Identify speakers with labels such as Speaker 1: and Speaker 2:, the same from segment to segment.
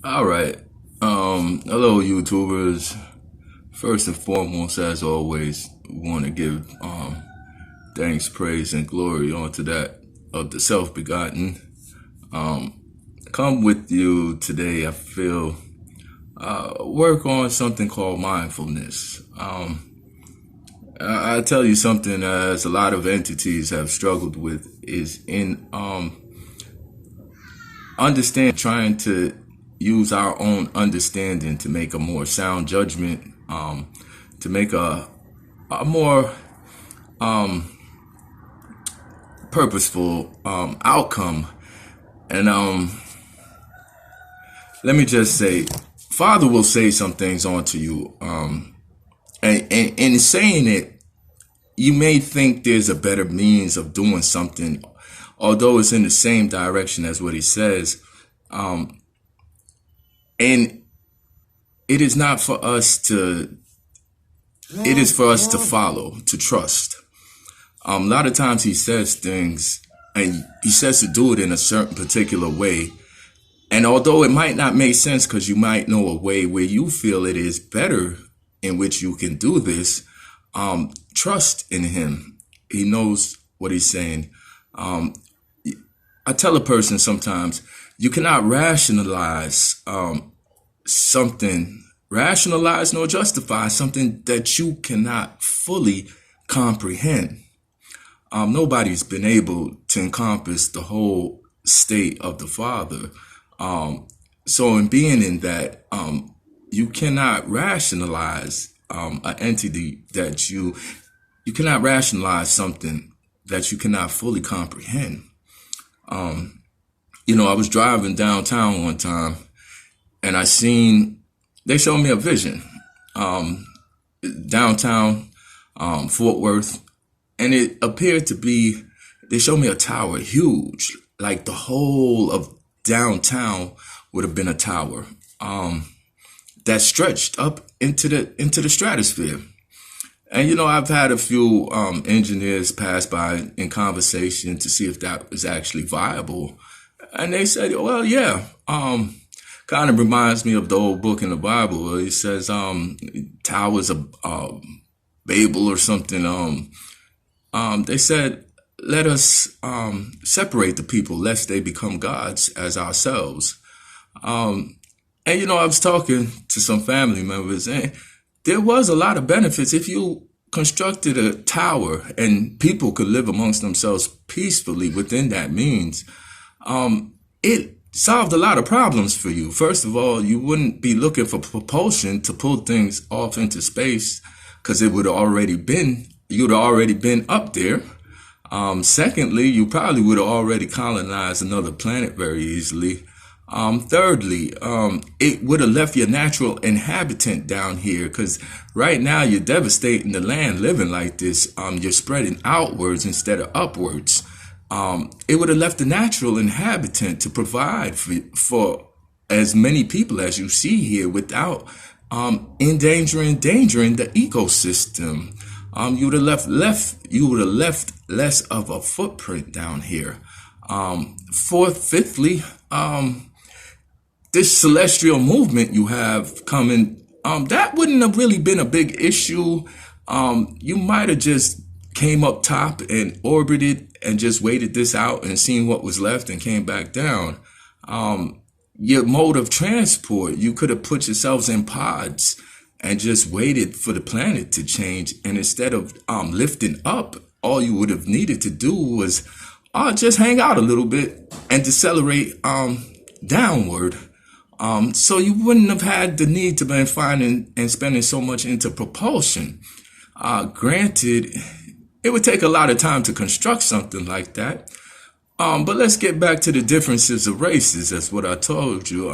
Speaker 1: All right. Hello, YouTubers. First and foremost, as always, we want to give thanks, praise, and glory onto that of the self-begotten. Come with you today. I feel work on something called mindfulness. I tell you something, as a lot of entities have struggled with, is in understand trying to use our own understanding to make a more sound judgment, to make a more purposeful outcome. And let me just say, Father will say some things onto you, and in saying it, you may think there's a better means of doing something, although it's in the same direction as what he says. And it is not for us to, it is for us to follow, to trust. A lot of times he says things and he says to do it in a certain particular way. And although it might not make sense because you might know a way where you feel it is better in which you can do this, trust in him. He knows what he's saying. I tell a person sometimes, you cannot rationalize rationalize nor justify something that you cannot fully comprehend. Nobody's been able to encompass the whole state of the Father. So in being in that, you cannot rationalize an entity that you cannot rationalize something that you cannot fully comprehend. I was driving downtown one time and they showed me a vision, downtown, Fort Worth. And it appeared to be, they showed me a tower, huge, like the whole of downtown would have been a tower, that stretched up into the stratosphere. And, I've had a few engineers pass by in conversation to see if that was actually viable. And they said, well, yeah, kind of reminds me of the old book in the Bible where it says towers of Babel or something. They said, let us separate the people lest they become gods as ourselves. And, I was talking to some family members, and there was a lot of benefits if you constructed a tower and people could live amongst themselves peacefully within that means. It solved a lot of problems for you. First of all, you wouldn't be looking for propulsion to pull things off into space because you'd already been up there. Secondly, you probably would have already colonized another planet very easily. Thirdly, it would have left your natural inhabitant down here because right now you're devastating the land living like this. You're spreading outwards instead of upwards. It would have left the natural inhabitant to provide for as many people as you see here without endangering the ecosystem. You would have left less of a footprint down here. Fifthly, this celestial movement you have coming, that wouldn't have really been a big issue. You might have just came up top and orbited and just waited this out and seen what was left and came back down. Your mode of transport, you could have put yourselves in pods and just waited for the planet to change. And instead of lifting up, all you would have needed to do was just hang out a little bit and decelerate downward. So you wouldn't have had the need to be finding and spending so much into propulsion. Granted, it would take a lot of time to construct something like that. But let's get back to the differences of races. That's what I told you.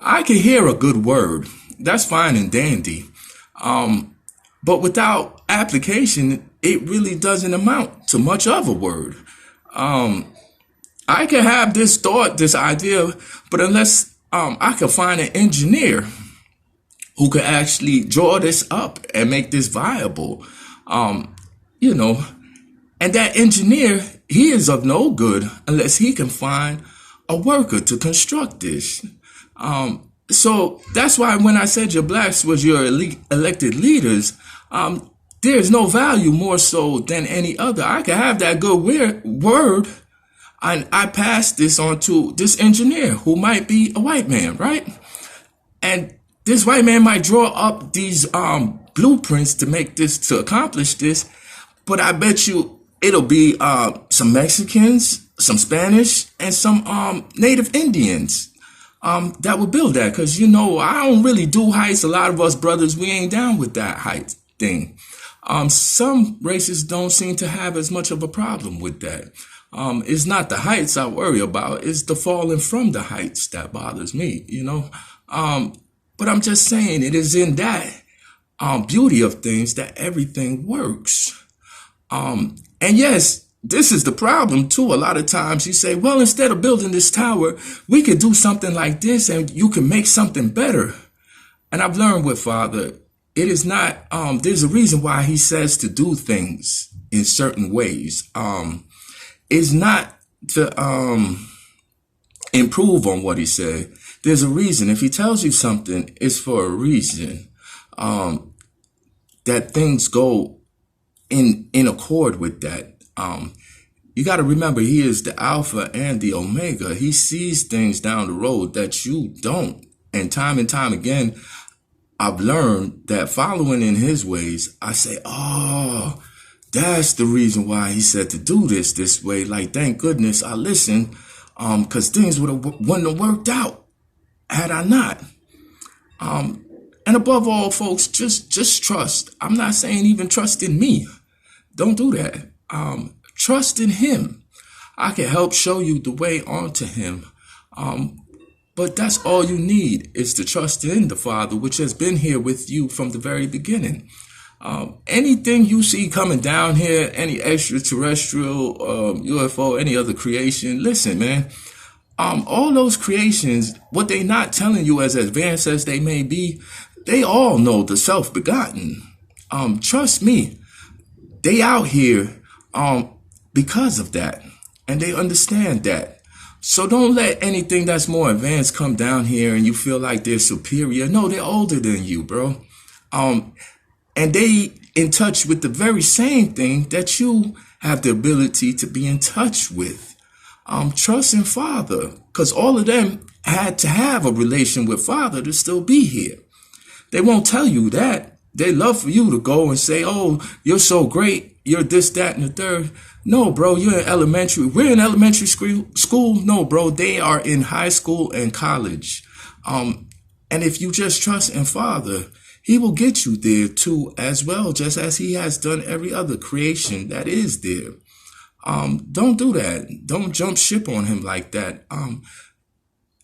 Speaker 1: I can hear a good word. That's fine and dandy. But without application, it really doesn't amount to much of a word. I can have this thought, this idea, but unless I can find an engineer who could actually draw this up and make this viable, and that engineer, he is of no good unless he can find a worker to construct this. So that's why when I said your blacks was your elected leaders, there's no value more so than any other. I can have that good word, and I pass this on to this engineer who might be a white man, right? And this white man might draw up these blueprints to accomplish this, but I bet you it'll be some Mexicans, some Spanish, and some Native Indians that will build that. Because, I don't really do heights. A lot of us brothers, we ain't down with that height thing. Some races don't seem to have as much of a problem with that. It's not the heights I worry about. It's the falling from the heights that bothers me, But I'm just saying it is in that beauty of things that everything works. And yes, this is the problem too. A lot of times you say, well, instead of building this tower, we could do something like this and you can make something better. And I've learned with Father, it is not, there's a reason why he says to do things in certain ways. It's not to improve on what he said. There's a reason. If he tells you something, it's for a reason. That things go in accord with that. You got to remember, he is the Alpha and the Omega. He sees things down the road that you don't. And time again, I've learned that following in his ways, I say, oh, that's the reason why he said to do this way. Like, thank goodness I listened, because things wouldn't have worked out had I not. And above all, folks, just trust. I'm not saying even trust in me. Don't do that. Trust in him. I can help show you the way onto him. But that's all you need is to trust in the Father, which has been here with you from the very beginning. Anything you see coming down here, any extraterrestrial, UFO, any other creation, listen, man. All those creations, what they not telling you as advanced as they may be, they all know the self-begotten. Trust me, they out here because of that, and they understand that. So don't let anything that's more advanced come down here and you feel like they're superior. No, they're older than you, bro. And they in touch with the very same thing that you have the ability to be in touch with. Trust in Father, because all of them had to have a relation with Father to still be here. They won't tell you that. They love for you to go and say, oh, you're so great. You're this, that, and the third. No, bro, you're in elementary. We're in elementary school. No, bro, they are in high school and college. And if you just trust in Father, he will get you there too as well, just as he has done every other creation that is there. Don't do that. Don't jump ship on him like that.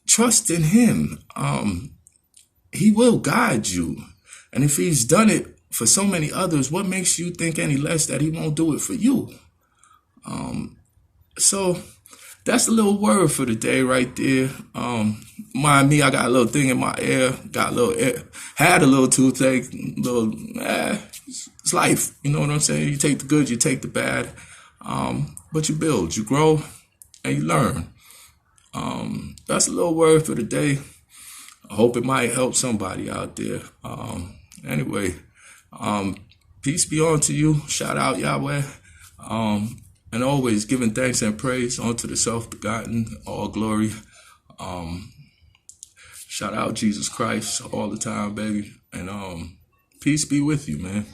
Speaker 1: Trust in him. He will guide you. And if he's done it for so many others, what makes you think any less that he won't do it for you? So that's a little word for the day right there. Mind me, I got a little thing in my ear, had a little toothache, it's life. You know what I'm saying? You take the good, you take the bad. But you build, you grow, and you learn. That's a little word for the day. I hope it might help somebody out there. Anyway, peace be unto you. Shout out Yahweh. And always giving thanks and praise unto the self-begotten, all glory. Shout out Jesus Christ all the time, baby. And peace be with you, man.